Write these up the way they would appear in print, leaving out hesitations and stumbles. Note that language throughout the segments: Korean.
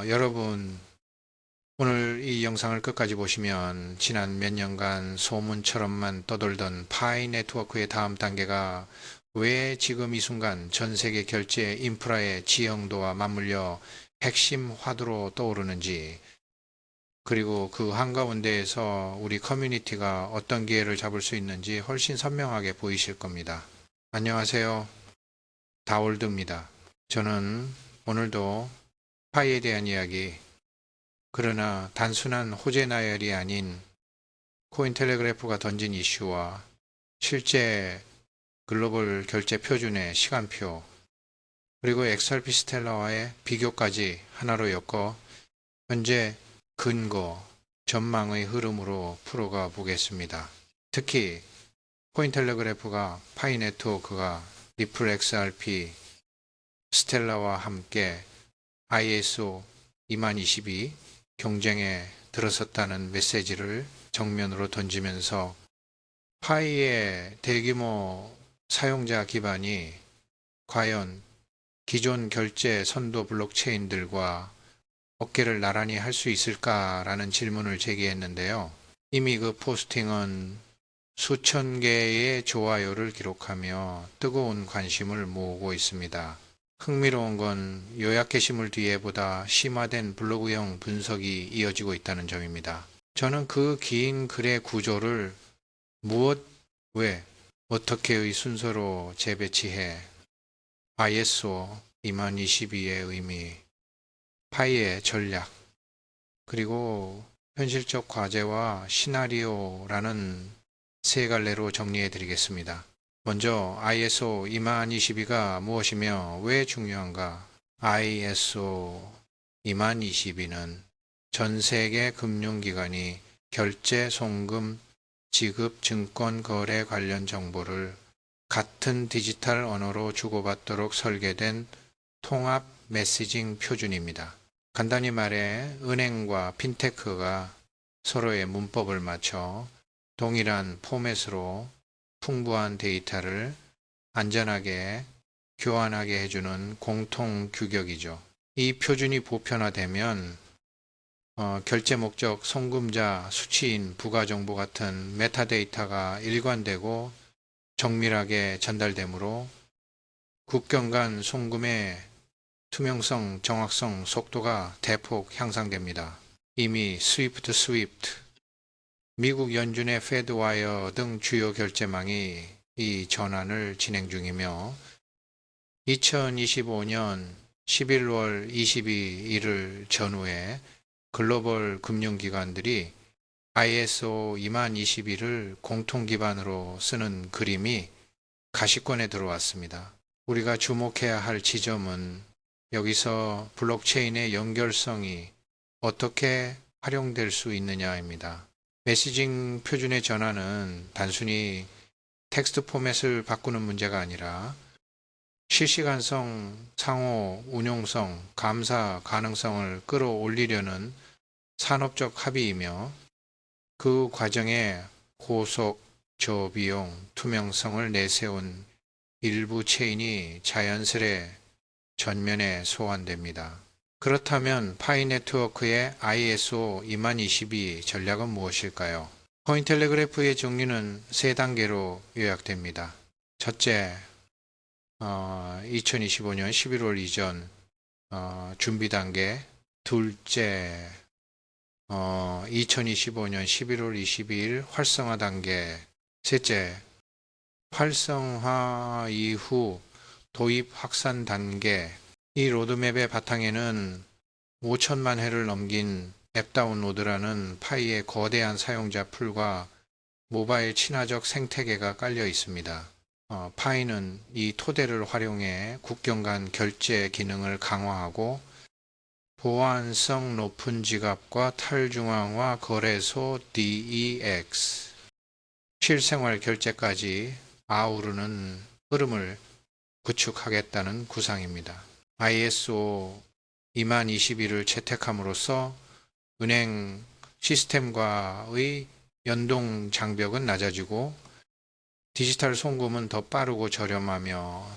여러분, 오늘 이 영상을 끝까지 보시면 지난 몇 년간 소문처럼만 떠돌던 파이 네트워크의 다음 단계가 왜 지금 이 순간 전 세계 결제 인프라의 지형도와 맞물려 핵심 화두로 떠오르는지, 그리고 그 한가운데에서 우리 커뮤니티가 어떤 기회를 잡을 수 있는지 훨씬 선명하게 보이실 겁니다. 안녕하세요. 다올드입니다. 저는 오늘도 파이에 대한 이야기, 그러나 단순한 호재 나열이 아닌 코인텔레그래프가 던진 이슈와 실제 글로벌 결제 표준의 시간표, 그리고 엑셀피 스텔라와의 비교까지 하나로 엮어 현재 근거, 전망의 흐름으로 풀어가 보겠습니다. 특히 코인텔레그래프가 파이 네트워크가 리플 XRP, 스텔라와 함께 ISO 2022 경쟁에 들어섰다는 메시지를 정면으로 던지면서 파이의 대규모 사용자 기반이 과연 기존 결제 선도 블록체인들과 어깨를 나란히 할 수 있을까라는 질문을 제기했는데요. 이미 그 포스팅은 수천 개의 좋아요를 기록하며 뜨거운 관심을 모으고 있습니다. 흥미로운 건 요약 게시물 뒤에 보다 심화된 블로그형 분석이 이어지고 있다는 점입니다. 저는 그 긴 글의 구조를 무엇, 왜, 어떻게의 순서로 재배치해 ISO 2022의 의미, 파이의 전략, 그리고 현실적 과제와 시나리오라는 세 갈래로 정리해 드리겠습니다. 먼저 ISO 2022가 무엇이며 왜 중요한가? ISO 2022는 전 세계 금융기관이 결제, 송금, 지급, 증권, 거래 관련 정보를 같은 디지털 언어로 주고받도록 설계된 통합 메시징 표준입니다. 간단히 말해 은행과 핀테크가 서로의 문법을 맞춰 동일한 포맷으로 풍부한 데이터를 안전하게 교환하게 해주는 공통 규격이죠. 이 표준이 보편화되면 결제 목적, 송금자, 수취인, 부가정보 같은 메타데이터가 일관되고 정밀하게 전달되므로 국경 간 송금의 투명성, 정확성, 속도가 대폭 향상됩니다. 이미 스위프트, 미국 연준의 페드와이어 등 주요 결제망이 이 전환을 진행 중이며 2025년 11월 22일을 전후해 글로벌 금융기관들이 ISO 2021을 공통 기반으로 쓰는 그림이 가시권에 들어왔습니다. 우리가 주목해야 할 지점은 여기서 블록체인의 연결성이 어떻게 활용될 수 있느냐입니다. 메시징 표준의 전환은 단순히 텍스트 포맷을 바꾸는 문제가 아니라 실시간성, 상호 운용성, 감사 가능성을 끌어올리려는 산업적 합의이며 그 과정에 고속, 저비용, 투명성을 내세운 일부 체인이 자연스레 전면에 소환됩니다. 그렇다면 파이 네트워크의 ISO 2022 전략은 무엇일까요? 코인텔레그래프의 정리는 세 단계로 요약됩니다. 첫째, 2025년 11월 이전 준비 단계. 둘째, 2025년 11월 22일 활성화 단계. 셋째, 활성화 이후 도입 확산 단계. 이 로드맵의 바탕에는 5천만 회를 넘긴 앱 다운로드라는 파이의 거대한 사용자 풀과 모바일 친화적 생태계가 깔려 있습니다. 파이는 이 토대를 활용해 국경 간 결제 기능을 강화하고 보안성 높은 지갑과 탈중앙화 거래소 DEX, 실생활 결제까지 아우르는 흐름을 구축하겠다는 구상입니다. ISO 2021을 채택함으로써 은행 시스템과의 연동 장벽은 낮아지고 디지털 송금은 더 빠르고 저렴하며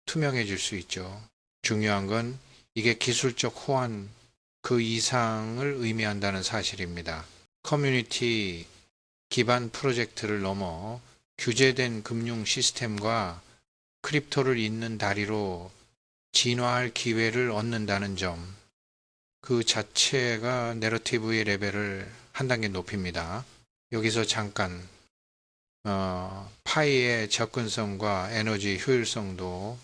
투명해질 수 있죠. 중요한 건 이게 기술적 호환 그 이상을 의미한다는 사실입니다. 커뮤니티 기반 프로젝트를 넘어 규제된 금융 시스템과 크립토를 잇는 다리로 진화할 기회를 얻는다는 점, 그 자체가 내러티브의 레벨을 한 단계 높입니다. 여기서 잠깐 파이의 접근성과 에너지 효율성도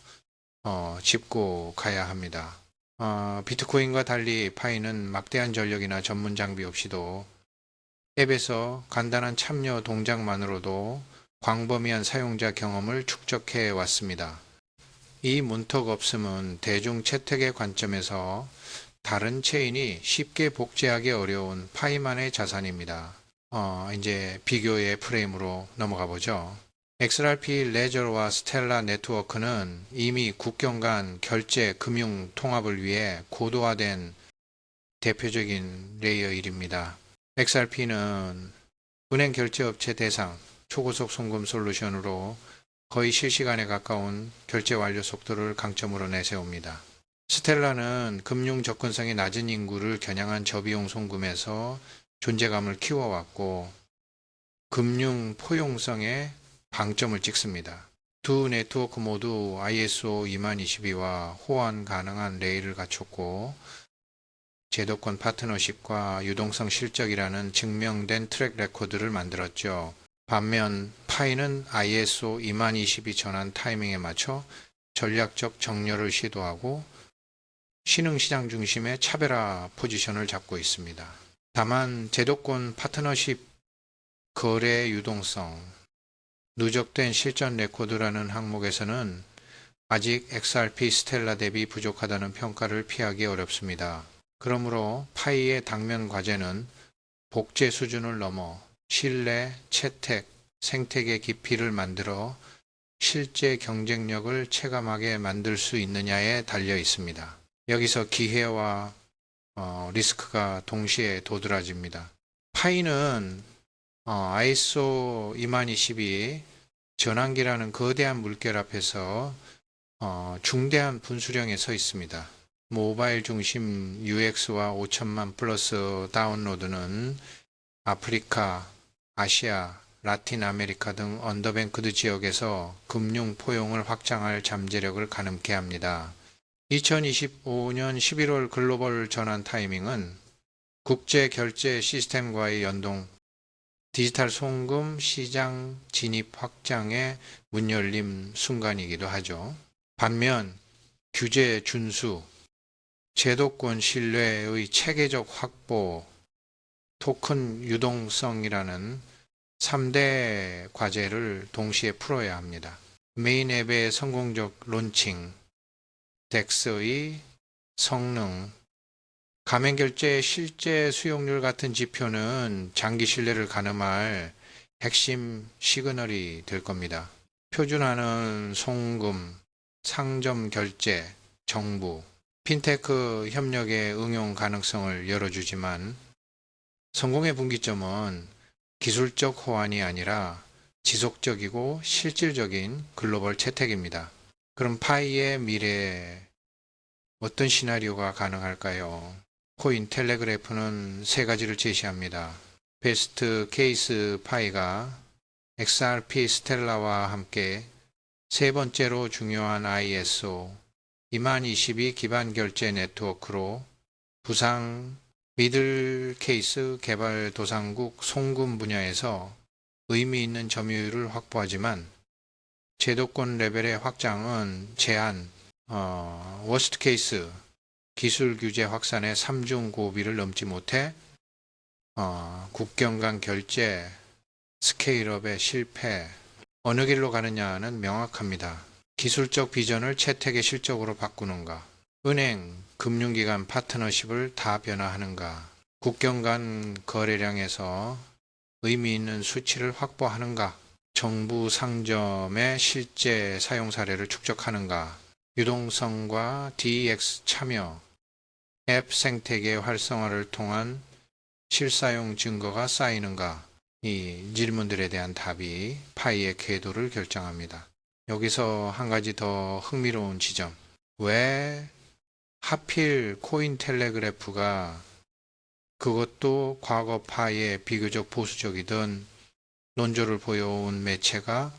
짚고 가야 합니다. 비트코인과 달리 파이는 막대한 전력이나 전문 장비 없이도 앱에서 간단한 참여 동작만으로도 광범위한 사용자 경험을 축적해 왔습니다. 이 문턱 없음은 대중 채택의 관점에서 다른 체인이 쉽게 복제하기 어려운 파이만의 자산입니다. 이제 비교의 프레임으로 넘어가 보죠. XRP 레저와 스텔라 네트워크는 이미 국경 간 결제 금융 통합을 위해 고도화된 대표적인 레이어 1입니다. XRP는 은행 결제업체 대상 초고속 송금 솔루션으로 거의 실시간에 가까운 결제 완료 속도를 강점으로 내세웁니다. 스텔라는 금융 접근성이 낮은 인구를 겨냥한 저비용 송금에서 존재감을 키워왔고 금융 포용성에 방점을 찍습니다. 두 네트워크 모두 ISO 20022와 호환 가능한 레일을 갖췄고 제도권 파트너십과 유동성 실적이라는 증명된 트랙 레코드를 만들었죠. 반면 파이는 ISO 20022 전환 타이밍에 맞춰 전략적 정렬을 시도하고 신흥시장 중심의 차별화 포지션을 잡고 있습니다. 다만 제도권 파트너십 거래 유동성, 누적된 실전 레코드라는 항목에서는 아직 XRP 스텔라 대비 부족하다는 평가를 피하기 어렵습니다. 그러므로 파이의 당면 과제는 복제 수준을 넘어 신뢰, 채택, 생태계 깊이를 만들어 실제 경쟁력을 체감하게 만들 수 있느냐에 달려 있습니다. 여기서 기회와 리스크가 동시에 도드라집니다. 파이는 ISO 20022 전환기라는 거대한 물결 앞에서 중대한 분수령에 서 있습니다. 모바일 중심 UX와 5천만 플러스 다운로드는 아프리카, 아시아, 라틴 아메리카 등 언더뱅크드 지역에서 금융 포용을 확장할 잠재력을 가늠케 합니다. 2025년 11월 글로벌 전환 타이밍은 국제 결제 시스템과의 연동, 디지털 송금 시장 진입 확장의 문 열림 순간이기도 하죠. 반면 규제 준수, 제도권 신뢰의 체계적 확보, 토큰 유동성이라는 3대 과제를 동시에 풀어야 합니다. 메인 앱의 성공적 론칭, 덱스의 성능, 가맹 결제의 실제 수용률 같은 지표는 장기 신뢰를 가늠할 핵심 시그널이 될 겁니다. 표준화는 송금, 상점 결제, 정부, 핀테크 협력의 응용 가능성을 열어주지만 성공의 분기점은 기술적 호환이 아니라 지속적이고 실질적인 글로벌 채택입니다. 그럼 파이의 미래에 어떤 시나리오가 가능할까요? 코인 텔레그래프는 세 가지를 제시합니다. 베스트 케이스 파이가 XRP 스텔라와 함께 세 번째로 중요한 ISO 20022 기반 결제 네트워크로 부상 미들 케이스 개발 도상국 송금 분야에서 의미 있는 점유율을 확보하지만 제도권 레벨의 확장은 제한, 워스트 케이스 기술 규제 확산의 3중 고비를 넘지 못해 국경 간 결제 스케일업의 실패, 어느 길로 가느냐는 명확합니다. 기술적 비전을 채택의 실적으로 바꾸는가, 은행, 금융기관 파트너십을 다 변화하는가, 국경 간 거래량에서 의미 있는 수치를 확보하는가, 정부 상점의 실제 사용 사례를 축적하는가, 유동성과 DX 참여, 앱 생태계 활성화를 통한 실사용 증거가 쌓이는가, 이 질문들에 대한 답이 파이의 궤도를 결정합니다. 여기서 한 가지 더 흥미로운 지점, 왜 하필 코인텔레그래프가 그것도 과거 파에 비교적 보수적이던 논조를 보여온 매체가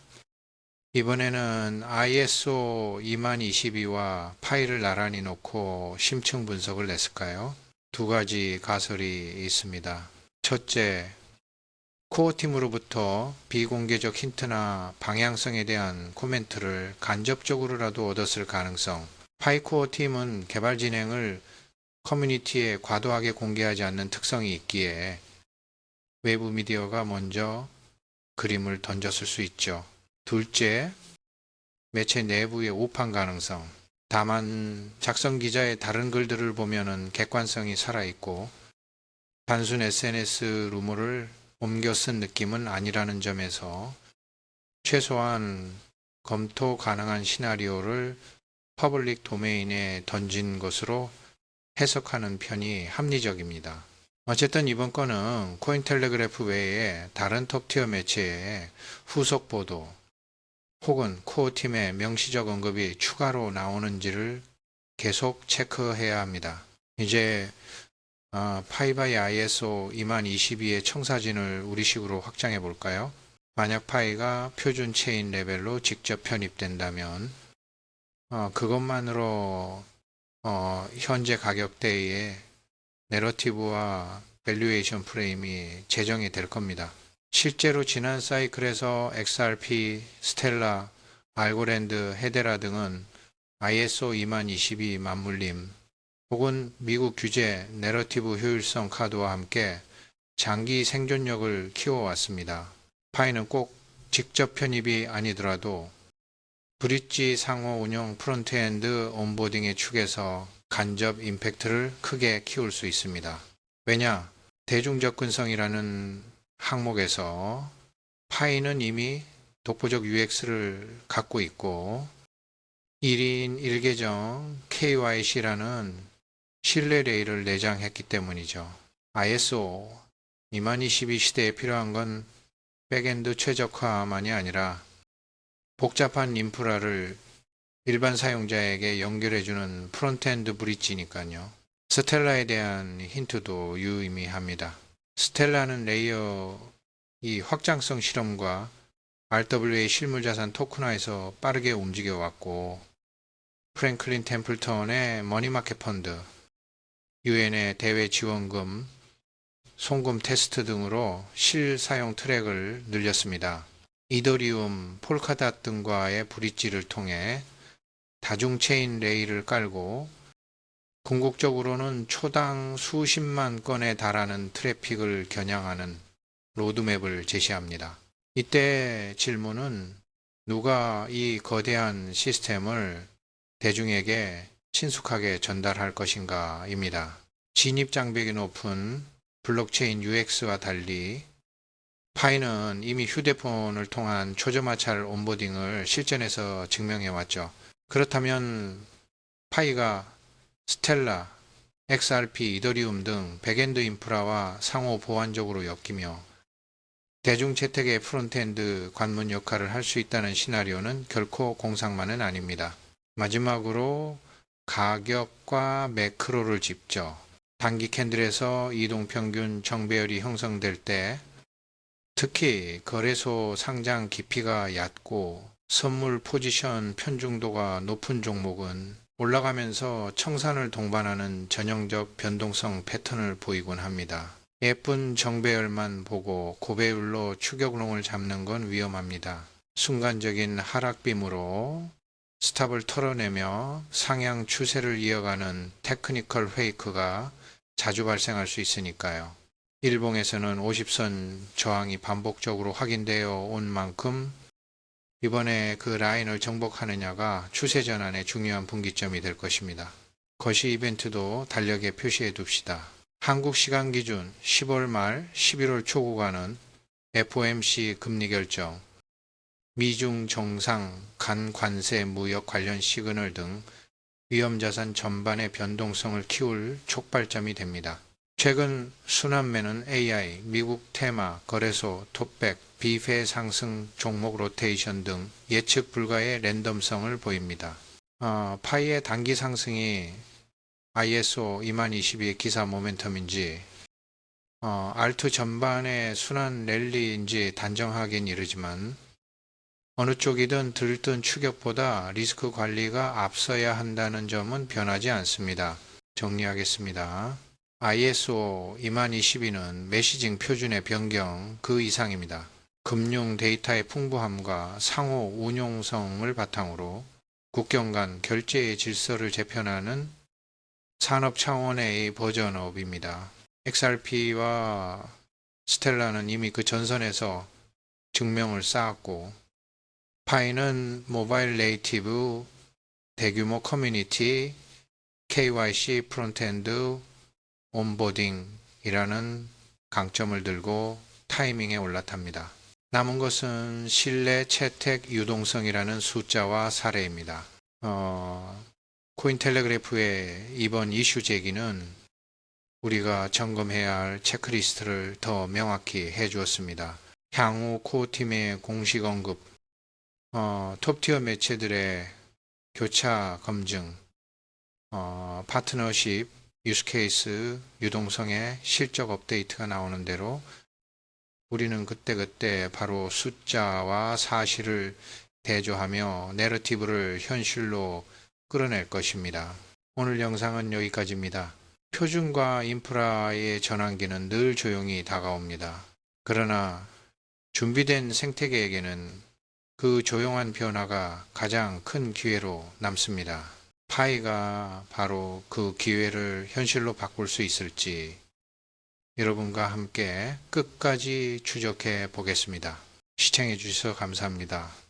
이번에는 ISO 2022와 파이를 나란히 놓고 심층 분석을 냈을까요? 두 가지 가설이 있습니다. 첫째, 코어팀으로부터 비공개적 힌트나 방향성에 대한 코멘트를 간접적으로라도 얻었을 가능성. 파이코어 팀은 개발 진행을 커뮤니티에 과도하게 공개하지 않는 특성이 있기에 외부 미디어가 먼저 그림을 던졌을 수 있죠. 둘째, 매체 내부의 오판 가능성. 다만 작성 기자의 다른 글들을 보면은 객관성이 살아있고 단순 SNS 루머를 옮겨 쓴 느낌은 아니라는 점에서 최소한 검토 가능한 시나리오를 퍼블릭 도메인에 던진 것으로 해석하는 편이 합리적입니다. 어쨌든 이번 건은 코인텔레그래프 외에 다른 톱티어 매체의 후속 보도 혹은 코어팀의 명시적 언급이 추가로 나오는지를 계속 체크해야 합니다. 이제 파이 ISO 2022의 청사진을 우리식으로 확장해 볼까요? 만약 파이가 표준 체인 레벨로 직접 편입된다면 그것만으로 현재 가격대의 내러티브와 밸류에이션 프레임이 제정이 될 겁니다. 실제로 지난 사이클에서 XRP, 스텔라, 알고랜드, 헤데라 등은 ISO 2022 맞물림 혹은 미국 규제 내러티브 효율성 카드와 함께 장기 생존력을 키워왔습니다. 파이는 꼭 직접 편입이 아니더라도 브릿지 상호 운영 프론트엔드 온보딩의 축에서 간접 임팩트를 크게 키울 수 있습니다. 왜냐? 대중접근성이라는 항목에서 파이는 이미 독보적 UX를 갖고 있고 1인 1계정 KYC라는 신뢰 레이를 내장했기 때문이죠. ISO 2022 시대에 필요한 건 백엔드 최적화만이 아니라 복잡한 인프라를 일반 사용자에게 연결해주는 프론트엔드 브릿지니까요. 스텔라에 대한 힌트도 유의미합니다. 스텔라는 레이어 이 확장성 실험과 RWA 실물자산 토큰화에서 빠르게 움직여왔고 프랭클린 템플턴의 머니마켓 펀드, UN의 대외 지원금, 송금 테스트 등으로 실사용 트랙을 늘렸습니다. 이더리움, 폴카닷 등과의 브릿지를 통해 다중 체인 레이를 깔고 궁극적으로는 초당 수십만 건에 달하는 트래픽을 겨냥하는 로드맵을 제시합니다. 이때 질문은 누가 이 거대한 시스템을 대중에게 친숙하게 전달할 것인가입니다. 진입 장벽이 높은 블록체인 UX와 달리 파이는 이미 휴대폰을 통한 초저마찰 온보딩을 실전에서 증명해왔죠. 그렇다면 파이가 스텔라, XRP, 이더리움 등 백엔드 인프라와 상호 보완적으로 엮이며 대중 채택의 프론트엔드 관문 역할을 할 수 있다는 시나리오는 결코 공상만은 아닙니다. 마지막으로 가격과 매크로를 짚죠. 단기 캔들에서 이동평균 정배열이 형성될 때 특히 거래소 상장 깊이가 얕고 선물 포지션 편중도가 높은 종목은 올라가면서 청산을 동반하는 전형적 변동성 패턴을 보이곤 합니다. 예쁜 정배열만 보고 고배율로 추격롱을 잡는 건 위험합니다. 순간적인 하락빔으로 스탑을 털어내며 상향 추세를 이어가는 테크니컬 페이크가 자주 발생할 수 있으니까요. 일봉에서는 50선 저항이 반복적으로 확인되어 온 만큼 이번에 그 라인을 정복하느냐가 추세 전환의 중요한 분기점이 될 것입니다. 거시 이벤트도 달력에 표시해 둡시다. 한국 시간 기준 10월 말 11월 초 구간은 FOMC 금리 결정, 미중 정상 간 관세 무역 관련 시그널 등 위험자산 전반의 변동성을 키울 촉발점이 됩니다. 최근 순환매는 AI, 미국 테마, 거래소, 톱백, 비회 상승 종목 로테이션 등 예측 불가의 랜덤성을 보입니다. 파이의 단기 상승이 ISO 2022의 기사 모멘텀인지 알트 전반의 순환 랠리인지 단정하긴 이르지만 어느 쪽이든 들뜬 추격보다 리스크 관리가 앞서야 한다는 점은 변하지 않습니다. 정리하겠습니다. ISO 2022는 메시징 표준의 변경 그 이상입니다. 금융 데이터의 풍부함과 상호 운용성을 바탕으로 국경 간 결제의 질서를 재편하는 산업 차원의 버전업입니다. XRP와 스텔라는 이미 그 전선에서 증명을 쌓았고, 파이는 모바일 네이티브, 대규모 커뮤니티, KYC 프론트엔드, 온보딩이라는 강점을 들고 타이밍에 올라탑니다. 남은 것은 신뢰, 채택, 유동성이라는 숫자와 사례입니다. 코인텔레그래프의 이번 이슈 제기는 우리가 점검해야 할 체크리스트를 더 명확히 해주었습니다. 향후 코어팀의 공식 언급, 톱티어 매체들의 교차 검증, 파트너십, 유스케이스, 유동성의 실적 업데이트가 나오는 대로 우리는 그때그때 바로 숫자와 사실을 대조하며 내러티브를 현실로 끌어낼 것입니다. 오늘 영상은 여기까지입니다. 표준과 인프라의 전환기는 늘 조용히 다가옵니다. 그러나 준비된 생태계에게는 그 조용한 변화가 가장 큰 기회로 남습니다. 파이가 바로 그 기회를 현실로 바꿀 수 있을지 여러분과 함께 끝까지 추적해 보겠습니다. 시청해 주셔서 감사합니다.